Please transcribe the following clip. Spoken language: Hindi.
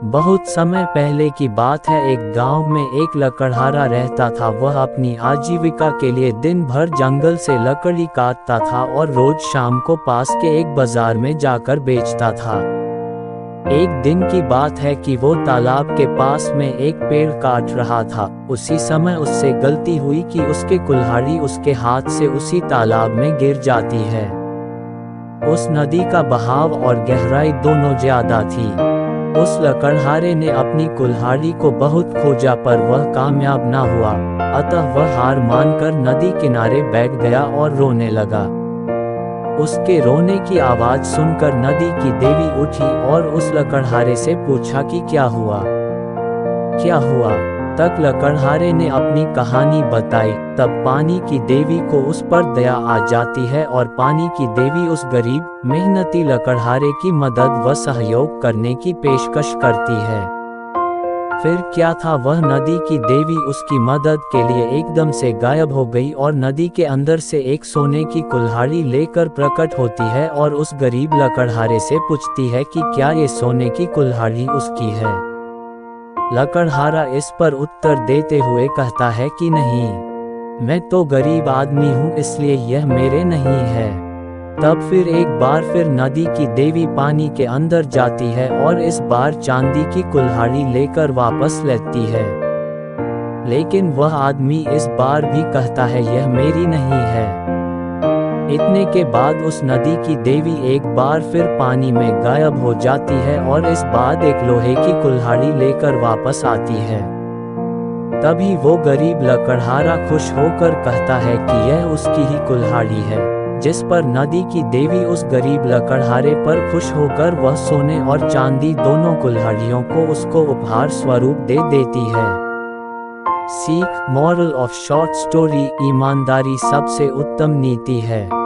बहुत समय पहले की बात है। एक गांव में एक लकड़हारा रहता था। वह अपनी आजीविका के लिए दिन भर जंगल से लकड़ी काटता था और रोज शाम को पास के एक बाजार में जाकर बेचता था। एक दिन की बात है कि वो तालाब के पास में एक पेड़ काट रहा था। उसी समय उससे गलती हुई कि उसके कुल्हाड़ी उसके हाथ से उसी तालाब में गिर जाती है। उस नदी का बहाव और गहराई दोनों ज्यादा थी। उस लकड़हारे ने अपनी कुल्हाड़ी को बहुत खोजा पर वह कामयाब न हुआ। अतः वह हार मानकर नदी किनारे बैठ गया और रोने लगा। उसके रोने की आवाज सुनकर नदी की देवी उठी और उस लकड़हारे से पूछा कि क्या हुआ, क्या हुआ। तक लकड़हारे ने अपनी कहानी बताई। तब पानी की देवी को उस पर दया आ जाती है और पानी की देवी उस गरीब मेहनती लकड़हारे की मदद व सहयोग करने की पेशकश करती है। फिर क्या था, वह नदी की देवी उसकी मदद के लिए एकदम से गायब हो गई और नदी के अंदर से एक सोने की कुल्हाड़ी लेकर प्रकट होती है और उस गरीब लकड़हारे से पूछती है कि क्या ये सोने की कुल्हाड़ी उसकी है। लकड़हारा इस पर उत्तर देते हुए कहता है कि नहीं, मैं तो गरीब आदमी हूँ, इसलिए यह मेरे नहीं है। तब फिर एक बार फिर नदी की देवी पानी के अंदर जाती है और इस बार चांदी की कुल्हाड़ी लेकर वापस लेती है। लेकिन वह आदमी इस बार भी कहता है यह मेरी नहीं है। इतने के बाद उस नदी की देवी एक बार फिर पानी में गायब हो जाती है और इस बार एक लोहे की कुल्हाड़ी लेकर वापस आती है। तभी वो गरीब लकड़हारा खुश होकर कहता है कि यह उसकी ही कुल्हाड़ी है। जिस पर नदी की देवी उस गरीब लकड़हारे पर खुश होकर वह सोने और चांदी दोनों कुल्हाड़ियों को उसको उपहार स्वरूप दे देती है। सीख, मॉरल ऑफ शॉर्ट स्टोरी, ईमानदारी सबसे उत्तम नीति है।